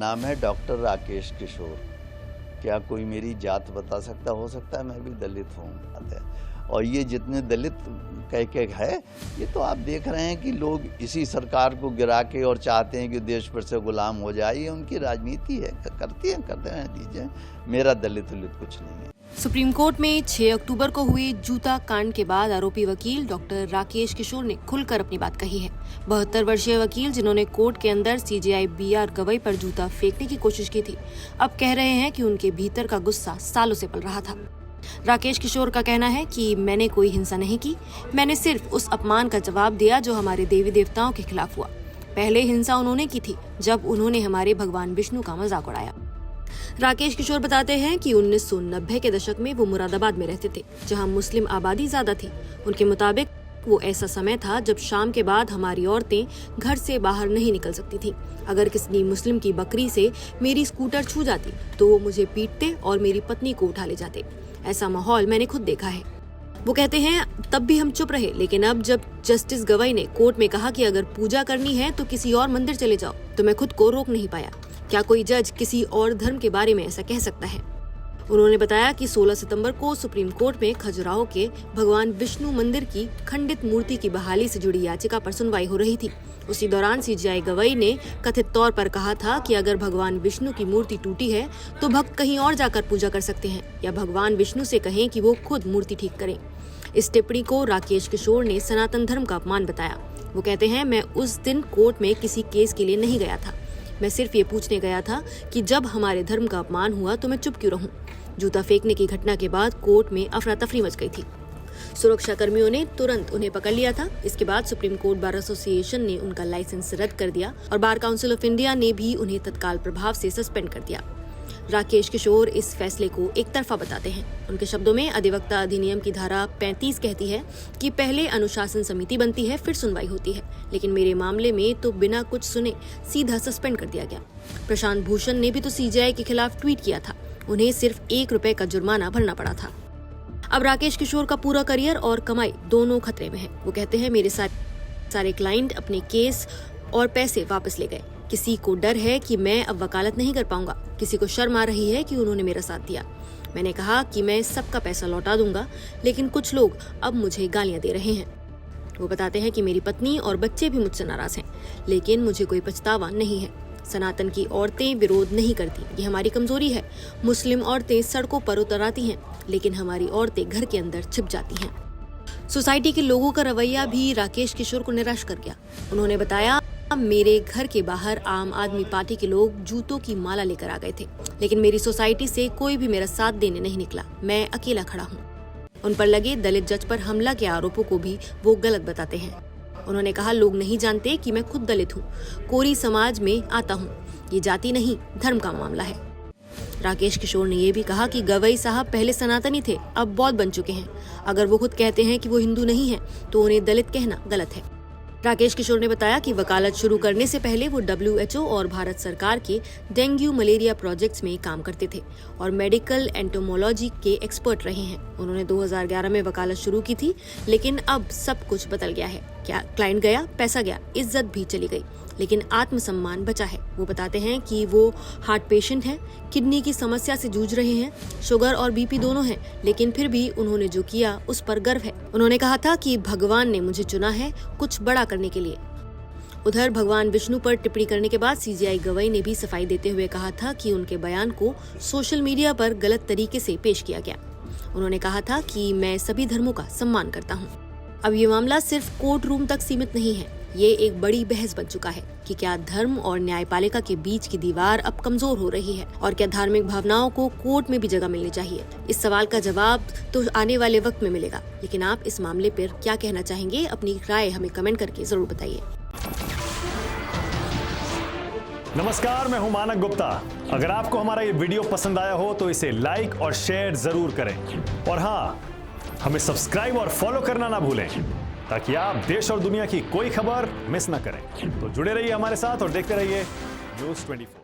नाम है डॉक्टर राकेश किशोर। क्या कोई मेरी जात बता सकता? हो सकता है मैं भी दलित हूँ। और ये जितने दलित कह के है, ये तो आप देख रहे हैं कि लोग इसी सरकार को गिरा के और चाहते हैं कि देश पर से गुलाम हो जाए। ये उनकी राजनीति है, करते हैं दीजिए। मेरा दलित कुछ नहीं है। सुप्रीम कोर्ट में 6 अक्टूबर को हुए जूता कांड के बाद आरोपी वकील डॉक्टर राकेश किशोर ने खुलकर अपनी बात कही है। 72 वर्षीय वकील, जिन्होंने कोर्ट के अंदर सीजेआई बीआर गवई पर जूता फेंकने की कोशिश की थी, अब कह रहे हैं कि उनके भीतर का गुस्सा सालों से पल रहा था। राकेश किशोर का कहना है कि मैंने कोई हिंसा नहीं की, मैंने सिर्फ उस अपमान का जवाब दिया जो हमारे देवी देवताओं के खिलाफ हुआ। पहले हिंसा उन्होंने की थी जब उन्होंने हमारे भगवान विष्णु का मजाक उड़ाया। राकेश किशोर बताते हैं कि 1990 के दशक में वो मुरादाबाद में रहते थे, जहां मुस्लिम आबादी ज्यादा थी। उनके मुताबिक वो ऐसा समय था जब शाम के बाद हमारी औरतें घर से बाहर नहीं निकल सकती थीं। अगर किसी मुस्लिम की बकरी से मेरी स्कूटर छू जाती तो वो मुझे पीटते और मेरी पत्नी को उठा ले जाते। ऐसा माहौल मैंने खुद देखा है। वो कहते हैं तब भी हम चुप रहे, लेकिन अब जब जस्टिस गवई ने कोर्ट में कहा कि अगर पूजा करनी है तो किसी और मंदिर चले जाओ, तो मैं खुद को रोक नहीं पाया। क्या कोई जज किसी और धर्म के बारे में ऐसा कह सकता है? उन्होंने बताया कि 16 सितंबर को सुप्रीम कोर्ट में खजुराहो के भगवान विष्णु मंदिर की खंडित मूर्ति की बहाली से जुड़ी याचिका पर सुनवाई हो रही थी। उसी दौरान सीजेआई गवई ने कथित तौर पर कहा था कि अगर भगवान विष्णु की मूर्ति टूटी है तो भक्त कहीं और जाकर पूजा कर सकते हैं, या भगवान विष्णु से कहें कि वो खुद मूर्ति ठीक करें। इस टिप्पणी को राकेश किशोर ने सनातन धर्म का अपमान बताया। वो कहते हैं, मैं उस दिन कोर्ट में किसी केस के लिए नहीं गया था, मैं सिर्फ ये पूछने गया था कि जब हमारे धर्म का अपमान हुआ तो मैं चुप क्यों रहूं। जूता फेंकने की घटना के बाद कोर्ट में अफरा तफरी मच गई थी। सुरक्षा कर्मियों ने तुरंत उन्हें पकड़ लिया था। इसके बाद सुप्रीम कोर्ट बार एसोसिएशन ने उनका लाइसेंस रद्द कर दिया और बार काउंसिल ऑफ इंडिया ने भी उन्हें तत्काल प्रभाव से सस्पेंड कर दिया। राकेश किशोर इस फैसले को एक तरफा बताते हैं। उनके शब्दों में, अधिवक्ता अधिनियम की धारा 35 कहती है कि पहले अनुशासन समिति बनती है, फिर सुनवाई होती है, लेकिन मेरे मामले में तो बिना कुछ सुने सीधा सस्पेंड कर दिया गया। प्रशांत भूषण ने भी तो सीजेआई के खिलाफ ट्वीट किया था, उन्हें सिर्फ 1 रुपए का जुर्माना भरना पड़ा था। अब राकेश किशोर का पूरा करियर और कमाई दोनों खतरे में है। वो कहते हैं, मेरे सारे क्लाइंट अपने केस और पैसे वापस ले गए। किसी को डर है कि मैं अब वकालत नहीं कर पाऊंगा, किसी को शर्म आ रही है कि उन्होंने मेरा साथ दिया। मैंने कहा कि मैं सबका पैसा लौटा दूंगा, लेकिन कुछ लोग अब मुझे गालियां दे रहे हैं। वो बताते हैं कि मेरी पत्नी और बच्चे भी मुझसे नाराज हैं, लेकिन मुझे कोई पछतावा नहीं है। सनातन की औरतें विरोध नहीं करती, ये हमारी कमजोरी है। मुस्लिम औरतें सड़कों पर उतर आती हैं, लेकिन हमारी औरतें घर के अंदर छिप जाती हैं। सोसाइटी के लोगों का रवैया भी राकेश किशोर को निराश कर गया। उन्होंने बताया, मेरे घर के बाहर आम आदमी पार्टी के लोग जूतों की माला लेकर आ गए थे, लेकिन मेरी सोसाइटी से कोई भी मेरा साथ देने नहीं निकला। मैं अकेला खड़ा हूँ। उन पर लगे दलित जज पर हमला के आरोपों को भी वो गलत बताते हैं। उन्होंने कहा, लोग नहीं जानते कि मैं खुद दलित हूँ, कोरी समाज में आता हूँ। ये जाति नहीं, धर्म का मामला है। राकेश किशोर ने ये भी कहा कि गवई साहब पहले सनातनी थे, अब बौद्ध बन चुके हैं। अगर वो खुद कहते हैं कि वो हिंदू नहीं है तो उन्हें दलित कहना गलत है। राकेश किशोर ने बताया कि वकालत शुरू करने से पहले वो WHO और भारत सरकार के डेंगू मलेरिया प्रोजेक्ट्स में काम करते थे और मेडिकल एंटोमोलॉजी के एक्सपर्ट रहे हैं। उन्होंने 2011 में वकालत शुरू की थी, लेकिन अब सब कुछ बदल गया है। क्या क्लाइंट गया, पैसा गया, इज्जत भी चली गई, लेकिन आत्मसम्मान बचा है। वो बताते हैं कि वो हार्ट पेशेंट हैं, किडनी की समस्या से जूझ रहे हैं, शुगर और BP दोनों हैं, लेकिन फिर भी उन्होंने जो किया उस पर गर्व है। उन्होंने कहा था कि भगवान ने मुझे चुना है कुछ बड़ा करने के लिए। उधर भगवान विष्णु पर टिप्पणी करने के बाद सीजेआई गवई ने भी सफाई देते हुए कहा था कि उनके बयान को सोशल मीडिया पर गलत तरीके से पेश किया गया। उन्होंने कहा था कि मैं सभी धर्मों का सम्मान करता हूँ। अब ये मामला सिर्फ कोर्ट रूम तक सीमित नहीं है, ये एक बड़ी बहस बन चुका है कि क्या धर्म और न्यायपालिका के बीच की दीवार अब कमजोर हो रही है, और क्या धार्मिक भावनाओं को कोर्ट में भी जगह मिलनी चाहिए। इस सवाल का जवाब तो आने वाले वक्त में मिलेगा, लेकिन आप इस मामले पर क्या कहना चाहेंगे? अपनी राय हमें कमेंट करके जरूर बताइए। नमस्कार, मैं हूं मानक गुप्ता। अगर आपको हमारा ये वीडियो पसंद आया हो तो इसे लाइक और शेयर जरूर करें, और हाँ, हमें सब्सक्राइब और फॉलो करना ना भूलें, ताकि आप देश और दुनिया की कोई खबर मिस ना करें। तो जुड़े रहिए हमारे साथ और देखते रहिए News 24।